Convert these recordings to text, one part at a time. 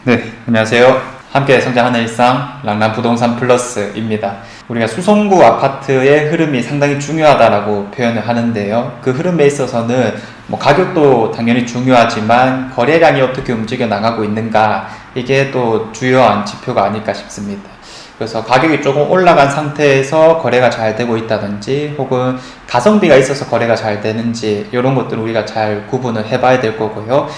네, 안녕하세요. 함께 성장하는 일상 랑남부동산 플러스입니다. 우리가 수성구 아파트의 흐름이 상당히 중요하다라고 표현을 하는데요. 그 흐름에 있어서는 가격도 당연히 중요하지만 거래량이 어떻게 움직여 나가고 있는가, 이게 또 주요한 지표가 아닐까 싶습니다. 그래서 가격이 조금 올라간 상태에서 거래가 잘 되고 있다든지 혹은 가성비가 있어서 거래가 잘 되는지, 이런 것들을 우리가 잘 구분을 해봐야 될 거고요.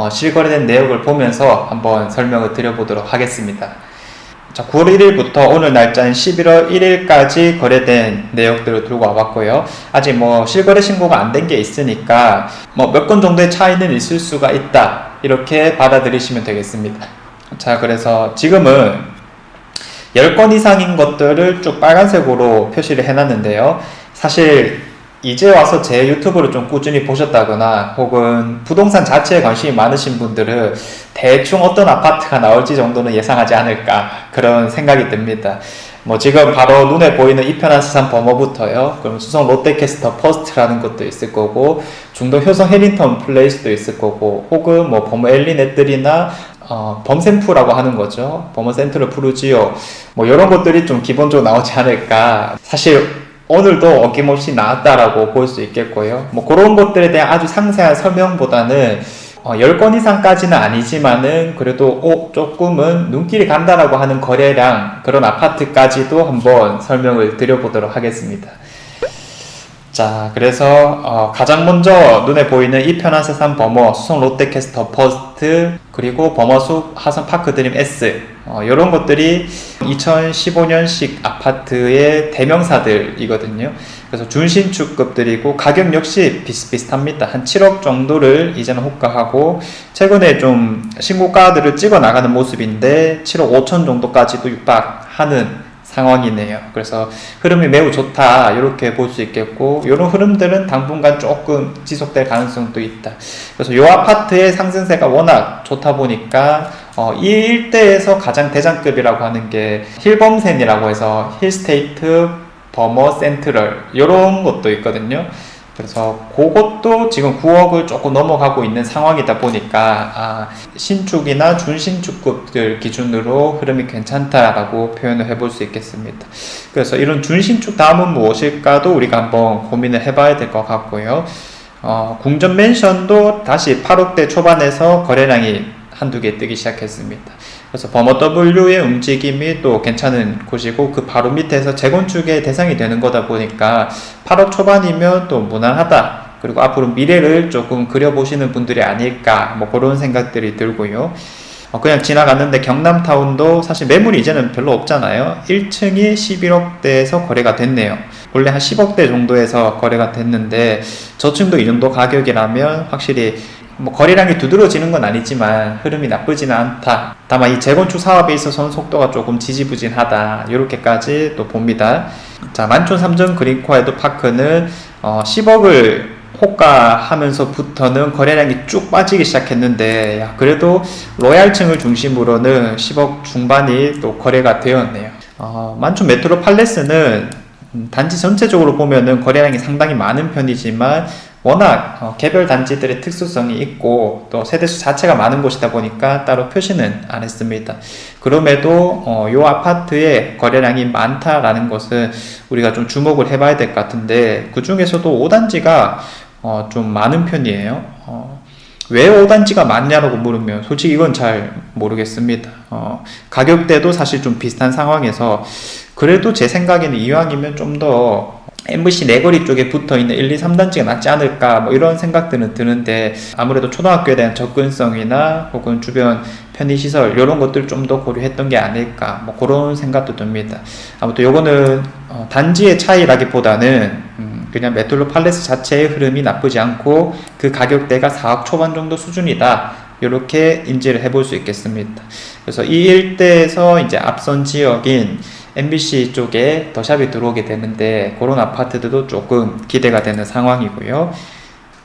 실거래된 내역을 보면서 한번 설명을 드려보도록 하겠습니다. 자, 9월 1일부터 오늘 날짜인 11월 1일까지 거래된 내역들을 들고 와봤고요. 아직 실거래 신고가 안 된 게 있으니까 몇 건 정도의 차이는 있을 수가 있다, 이렇게 받아들이시면 되겠습니다. 자, 그래서 지금은 10건 이상인 것들을 쭉 빨간색으로 표시를 해놨는데요. 사실 이제 와서 제 유튜브를 좀 꾸준히 보셨다거나 혹은 부동산 자체에 관심이 많으신 분들은 대충 어떤 아파트가 나올지 정도는 예상하지 않을까, 그런 생각이 듭니다. 지금 바로 눈에 보이는 이편한 세상 범어부터요, 그럼 수성 롯데캐스터 퍼스트라는 것도 있을 거고, 중동 효성 해링턴 플레이스도 있을 거고, 혹은 범어 엘리넷들이나 범센프라고 하는 거죠. 범어 센트럴 푸르지오, 이런 것들이 좀 기본적으로 나오지 않을까. 사실 오늘도 어김없이 나왔다라고 볼 수 있겠고요. 그런 것들에 대한 아주 상세한 설명보다는 10건 이상까지는 아니지만은 그래도 조금은 눈길이 간다라고 하는 거래량, 그런 아파트까지도 한번 설명을 드려보도록 하겠습니다. 자, 그래서 가장 먼저 눈에 보이는 이편한 세상 범어 수성 롯데캐스터 퍼스트, 그리고 범어숲 하성 파크드림 S, 이런 것들이 2015년식 아파트의 대명사들이거든요. 그래서 준신축급들이고 가격 역시 비슷비슷합니다. 한 7억 정도를 이제는 호가하고, 최근에 좀 신고가들을 찍어 나가는 모습인데 7억 5천 정도까지도 육박하는 상황이네요. 그래서 흐름이 매우 좋다, 이렇게 볼 수 있겠고, 이런 흐름들은 당분간 조금 지속될 가능성도 있다. 그래서 이 아파트의 상승세가 워낙 좋다 보니까 이 일대에서 가장 대장급이라고 하는 게 힐범센이라고 해서 힐스테이트 범어 센트럴, 이런 것도 있거든요. 그래서 그것도 지금 9억을 조금 넘어가고 있는 상황이다 보니까 신축이나 준신축급들 기준으로 흐름이 괜찮다라고 표현을 해볼 수 있겠습니다. 그래서 이런 준신축 다음은 무엇일까도 우리가 한번 고민을 해봐야 될 것 같고요. 궁전 맨션도 다시 8억대 초반에서 거래량이 한두 개 뜨기 시작했습니다. 그래서 범어 W의 움직임이 또 괜찮은 곳이고, 그 바로 밑에서 재건축의 대상이 되는 거다 보니까 8억 초반이면 또 무난하다, 그리고 앞으로 미래를 조금 그려보시는 분들이 아닐까, 그런 생각들이 들고요. 그냥 지나갔는데 경남타운도 사실 매물이 이제는 별로 없잖아요. 1층이 11억대에서 거래가 됐네요. 원래 한 10억대 정도에서 거래가 됐는데 저층도 이 정도 가격이라면 확실히 거래량이 두드러지는 건 아니지만 흐름이 나쁘지는 않다. 다만 이 재건축 사업에 있어서는 속도가 조금 지지부진하다, 이렇게까지 또 봅니다. 자, 만촌 삼정 그린코아이드 파크는 10억을 호가하면서부터는 거래량이 쭉 빠지기 시작했는데, 그래도 로얄층을 중심으로는 10억 중반이 또 거래가 되었네요. 만촌 메트로 팔레스는 단지 전체적으로 보면은 거래량이 상당히 많은 편이지만 워낙 개별 단지들의 특수성이 있고 또 세대수 자체가 많은 곳이다 보니까 따로 표시는 안 했습니다. 그럼에도 이 아파트의 거래량이 많다라는 것은 우리가 좀 주목을 해봐야 될 것 같은데, 그 중에서도 5단지가 좀 많은 편이에요. 왜 5단지가 많냐라고 물으면 솔직히 이건 잘 모르겠습니다. 가격대도 사실 좀 비슷한 상황에서 그래도 제 생각에는 이왕이면 좀 더 MBC 내거리 쪽에 붙어있는 1, 2, 3단지가 낫지 않을까, 이런 생각들은 드는데, 아무래도 초등학교에 대한 접근성이나 혹은 주변 편의시설, 이런 것들 좀 더 고려했던 게 아닐까, 그런 생각도 듭니다. 아무튼 요거는 단지의 차이라기보다는 그냥 메트로 팔레스 자체의 흐름이 나쁘지 않고 그 가격대가 4억 초반 정도 수준이다, 이렇게 인지를 해볼 수 있겠습니다. 그래서 이 일대에서 이제 앞선 지역인 MBC 쪽에 더샵이 들어오게 되는데, 그런 아파트들도 조금 기대가 되는 상황이고요.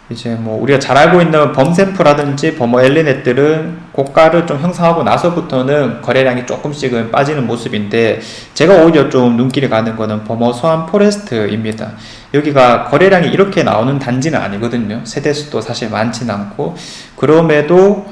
이제 우리가 잘 알고 있는 범센프라든지 범어 엘리넷들은 고가를 좀 형성하고 나서부터는 거래량이 조금씩은 빠지는 모습인데, 제가 오히려 좀 눈길이 가는 거는 범어 소환 포레스트입니다. 여기가 거래량이 이렇게 나오는 단지는 아니거든요. 세대수도 사실 많지는 않고, 그럼에도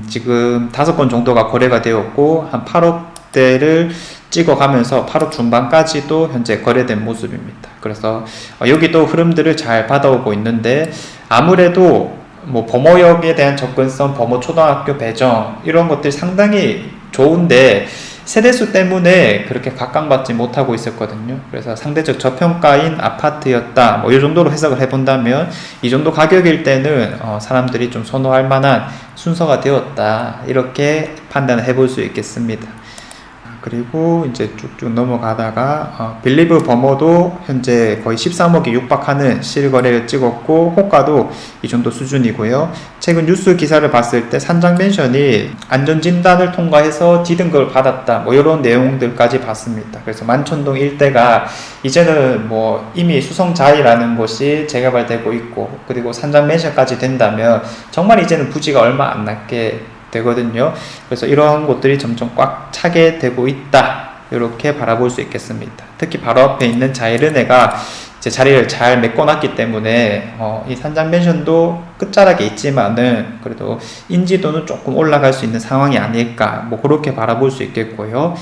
지금 5건 정도가 거래가 되었고 한 8억대를 찍어가면서 8억 중반까지도 현재 거래된 모습입니다. 그래서 여기도 흐름들을 잘 받아오고 있는데, 아무래도 뭐 범어역에 대한 접근성, 범어 초등학교 배정 이런 것들이 상당히 좋은데 세대수 때문에 그렇게 각광받지 못하고 있었거든요. 그래서 상대적 저평가인 아파트였다, 뭐 이 정도로 해석을 해본다면 이 정도 가격일 때는 사람들이 좀 선호할 만한 순서가 되었다, 이렇게 판단을 해볼 수 있겠습니다. 그리고 이제 쭉쭉 넘어가다가 빌리브 범어도 현재 거의 13억이 육박하는 실거래를 찍었고, 호가도 이 정도 수준이고요. 최근 뉴스 기사를 봤을 때 산장맨션이 안전진단을 통과해서 D등급을 받았다, 뭐 이런 내용들까지 봤습니다. 그래서 만촌동 일대가 이제는 뭐 이미 수성자이라는 곳이 재개발되고 있고, 그리고 산장맨션까지 된다면 정말 이제는 부지가 얼마 안 남게 되거든요. 그래서 이러한 곳들이 점점 꽉 차게 되고 있다, 이렇게 바라볼 수 있겠습니다. 특히 바로 앞에 있는 자이르네가 이제 자리를 잘 메꿔놨기 때문에 이 산장맨션도 끝자락에 있지만은 그래도 인지도는 조금 올라갈 수 있는 상황이 아닐까, 뭐 그렇게 바라볼 수 있겠고요.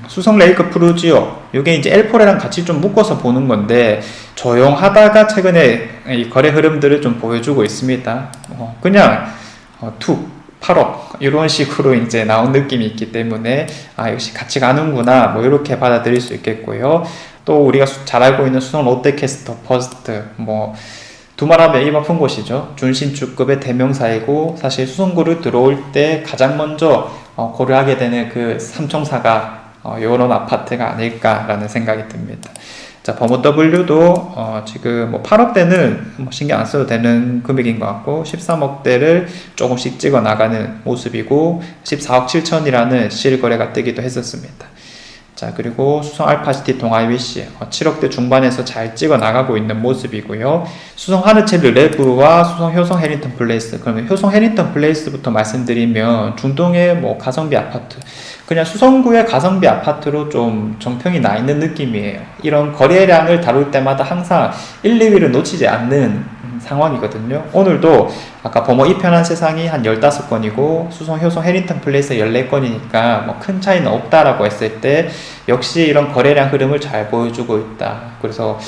수성 레이크 프루지오, 이게 이제 엘포레랑 같이 좀 묶어서 보는 건데 조용하다가 최근에 이 거래 흐름들을 좀 보여주고 있습니다. 그냥 툭 8억 이런 식으로 이제 나온 느낌이 있기 때문에 역시 같이 가는구나, 뭐 이렇게 받아들일 수 있겠고요. 또 우리가 잘 알고 있는 수성 롯데캐스터 퍼스트, 뭐 두말하면 입 아픈 곳이죠. 준신축급의 대명사이고, 사실 수성구를 들어올 때 가장 먼저 고려하게 되는 그 삼총사가 이런 아파트가 아닐까라는 생각이 듭니다. 자, 범어 W도 지금 뭐 8억대는 뭐 신경 안 써도 되는 금액인 것 같고, 13억대를 조금씩 찍어 나가는 모습이고, 14억 7천이라는 실거래가 뜨기도 했었습니다. 자, 그리고 수성 알파시티 동아이위시 7억대 중반에서 잘 찍어 나가고 있는 모습이고요. 수성 하르첼르 레브와 수성 효성 해링턴 플레이스, 그러면 효성 해링턴 플레이스부터 말씀드리면 중동의 뭐 가성비 아파트, 그냥 수성구의 가성비 아파트로 좀 정평이 나 있는 느낌이에요. 이런 거래량을 다룰 때마다 항상 1, 2위를 놓치지 않는 상황이거든요. 오늘도 아까 범어 이편한 세상이 한 15건이고 수성 효성 해링턴 플레이스 14건이니까 뭐 큰 차이는 없다라고 했을 때 역시 이런 거래량 흐름을 잘 보여주고 있다. 그래서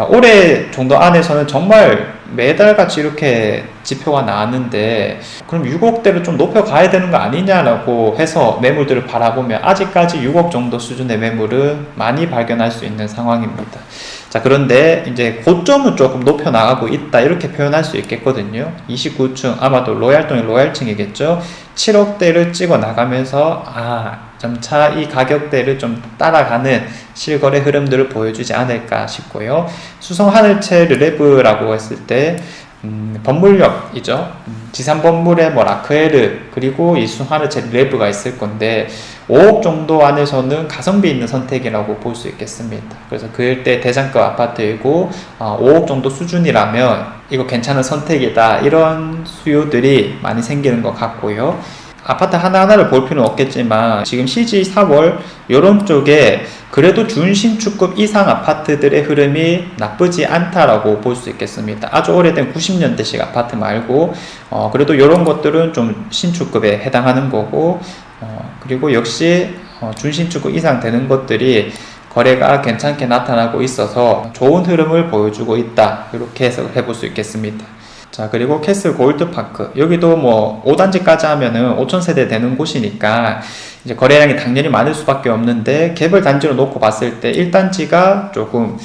올해 정도 안에서는 정말 매달같이 이렇게 지표가 나왔는데, 그럼 6억대를 좀 높여가야 되는 거 아니냐라고 해서 매물들을 바라보면 아직까지 6억 정도 수준의 매물은 많이 발견할 수 있는 상황입니다. 자, 그런데 이제 고점은 조금 높여 나가고 있다, 이렇게 표현할 수 있겠거든요. 29층, 아마도 로얄동의 로얄층이겠죠. 7억대를 찍어 나가면서 점차 이 가격대를 좀 따라가는 실거래 흐름들을 보여주지 않을까 싶고요. 수성 하늘채 르레브라고 했을 때 법물역이죠. 지산 법물에 뭐 라크에르, 그리고 이 수성 하늘채 르레브가 있을 건데 5억 정도 안에서는 가성비 있는 선택이라고 볼 수 있겠습니다. 그래서 그 일대 대장급 아파트이고 5억 정도 수준이라면 이거 괜찮은 선택이다, 이런 수요들이 많이 생기는 것 같고요. 아파트 하나하나를 볼 필요는 없겠지만 지금 CG 4월 이런 쪽에 그래도 준신축급 이상 아파트들의 흐름이 나쁘지 않다라고 볼 수 있겠습니다. 아주 오래된 90년대식 아파트 말고 그래도 이런 것들은 좀 신축급에 해당하는 거고, 그리고 역시 준신축급 이상 되는 것들이 거래가 괜찮게 나타나고 있어서 좋은 흐름을 보여주고 있다, 이렇게 해석을 해볼 수 있겠습니다. 자, 그리고 캐슬 골드파크, 여기도 뭐 5단지까지 하면은 5,000세대 되는 곳이니까 이제 거래량이 당연히 많을 수밖에 없는데, 개별 단지로 놓고 봤을 때 1단지가 조금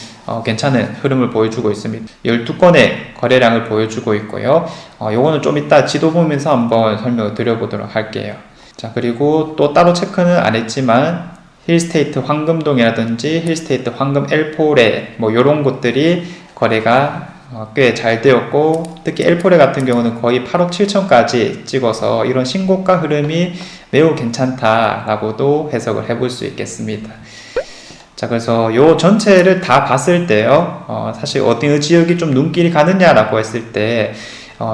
괜찮은 흐름을 보여주고 있습니다. 12건의 거래량을 보여주고 있고요. 요거는 좀 이따 지도 보면서 한번 설명을 드려보도록 할게요. 자, 그리고 또 따로 체크는 안 했지만 힐스테이트 황금동이라든지 힐스테이트 황금 엘포레, 뭐 요런 곳들이 거래가 꽤 잘 되었고, 특히 엘포레 같은 경우는 거의 8억 7천까지 찍어서 이런 신고가 흐름이 매우 괜찮다라고도 해석을 해볼 수 있겠습니다. 자, 그래서 요 전체를 다 봤을 때요, 사실 어느 지역이 좀 눈길이 가느냐라고 했을 때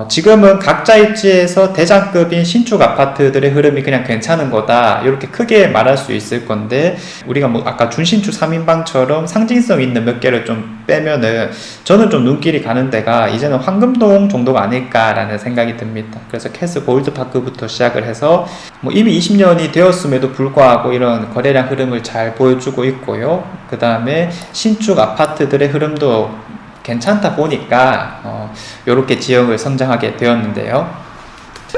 지금은 각자 입지에서 대장급인 신축 아파트들의 흐름이 그냥 괜찮은 거다 이렇게 크게 말할 수 있을 건데, 우리가 뭐 아까 준신축 3인방처럼 상징성 있는 몇 개를 좀 빼면은 저는 좀 눈길이 가는 데가 이제는 황금동 정도가 아닐까라는 생각이 듭니다. 그래서 캐스 골드파크부터 시작을 해서 뭐 이미 20년이 되었음에도 불구하고 이런 거래량 흐름을 잘 보여주고 있고요. 그 다음에 신축 아파트들의 흐름도 괜찮다 보니까 이렇게 지역을 성장하게 되었는데요.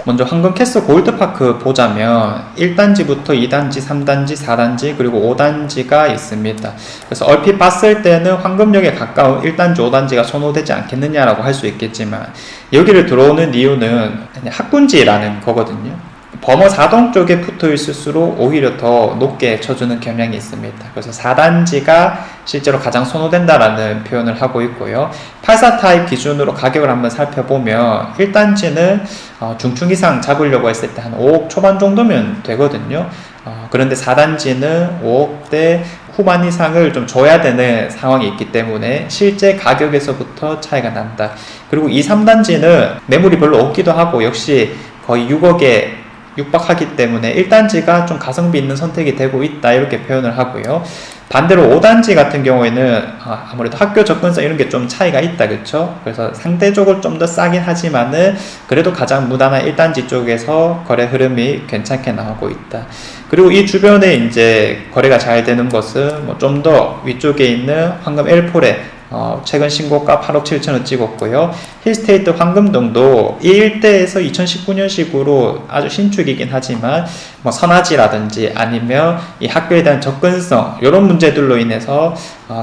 먼저 황금캐슬 골드파크 보자면 1단지부터 2단지, 3단지, 4단지 그리고 5단지가 있습니다. 그래서 얼핏 봤을 때는 황금역에 가까운 1단지, 5단지가 선호되지 않겠느냐라고 할 수 있겠지만, 여기를 들어오는 이유는 학군지라는 거거든요. 범어 4동 쪽에 붙어 있을수록 오히려 더 높게 쳐주는 경향이 있습니다. 그래서 4단지가 실제로 가장 선호된다라는 표현을 하고 있고요. 84 타입 기준으로 가격을 한번 살펴보면 1단지는 중층 이상 잡으려고 했을 때 한 5억 초반 정도면 되거든요. 그런데 4단지는 5억대 후반 이상을 좀 줘야 되는 상황이 있기 때문에 실제 가격에서부터 차이가 난다. 그리고 2, 3단지는 매물이 별로 없기도 하고 역시 거의 6억에 육박하기 때문에 1단지가 좀 가성비 있는 선택이 되고 있다 이렇게 표현을 하고요. 반대로 5단지 같은 경우에는 아무래도 학교 접근성 이런 게 좀 차이가 있다, 그렇죠? 그래서 상대적으로 좀 더 싸긴 하지만은 그래도 가장 무난한 1단지 쪽에서 거래 흐름이 괜찮게 나오고 있다. 그리고 이 주변에 이제 거래가 잘 되는 것은 뭐 좀 더 위쪽에 있는 황금 엘포레 최근 신고가 8억 7천을 찍었고요. 힐스테이트 황금동도 이 일대에서 2019년식으로 아주 신축이긴 하지만 뭐 선화지라든지 아니면 이 학교에 대한 접근성 이런 문제들로 인해서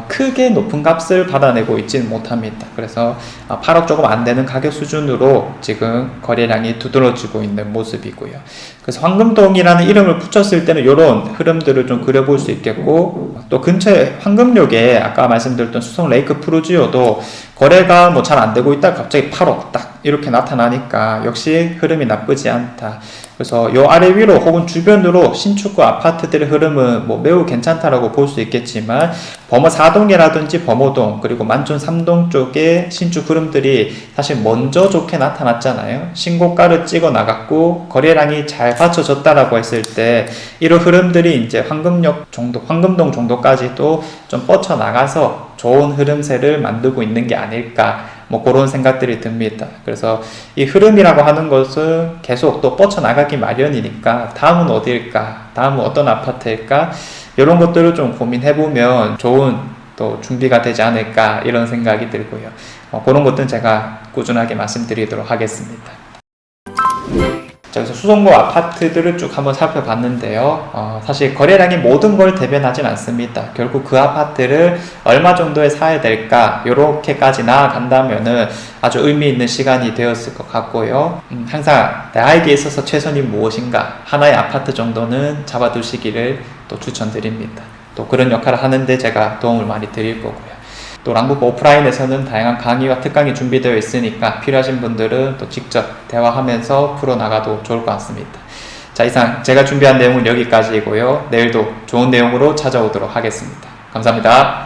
크게 높은 값을 받아내고 있지는 못합니다. 그래서 8억 조금 안 되는 가격 수준으로 지금 거래량이 두드러지고 있는 모습이고요. 그래서 황금동이라는 이름을 붙였을 때는 이런 흐름들을 좀 그려볼 수 있겠고, 또 근처에 황금역에 아까 말씀드렸던 수성 레이크 프루지오도 거래가 뭐 잘 안 되고 있다 갑자기 8억 딱 이렇게 나타나니까 역시 흐름이 나쁘지 않다. 그래서 요 아래 위로 혹은 주변으로 신축구 아파트들의 흐름은 뭐 매우 괜찮다라고 볼 수 있겠지만, 범어 4동이라든지 범어동 그리고 만촌 3동 쪽의 신축 흐름들이 사실 먼저 좋게 나타났잖아요. 신고가를 찍어 나갔고 거래량이 잘 받쳐졌다라고 했을 때 이런 흐름들이 이제 황금역 정도, 황금동 정도까지도 좀 뻗쳐 나가서 좋은 흐름세를 만들고 있는 게 아닐까, 뭐 그런 생각들이 듭니다. 그래서 이 흐름이라고 하는 것은 계속 또 뻗쳐 나가기 마련이니까 다음은 어디일까, 다음은 어떤 아파트일까, 이런 것들을 좀 고민해보면 좋은 또 준비가 되지 않을까 이런 생각이 들고요. 그런 것들은 제가 꾸준하게 말씀드리도록 하겠습니다. 자, 그래서 수성구 아파트들을 쭉 한번 살펴봤는데요. 사실 거래량이 모든 걸 대변하진 않습니다. 결국 그 아파트를 얼마 정도에 사야 될까, 요렇게까지 나아간다면은 아주 의미 있는 시간이 되었을 것 같고요. 항상 나에게 있어서 최선이 무엇인가, 하나의 아파트 정도는 잡아두시기를 또 추천드립니다. 또 그런 역할을 하는데 제가 도움을 많이 드릴 거고요. 또 랑부포 오프라인에서는 다양한 강의와 특강이 준비되어 있으니까 필요하신 분들은 또 직접 대화하면서 풀어나가도 좋을 것 같습니다. 자, 이상 제가 준비한 내용은 여기까지이고요. 내일도 좋은 내용으로 찾아오도록 하겠습니다. 감사합니다.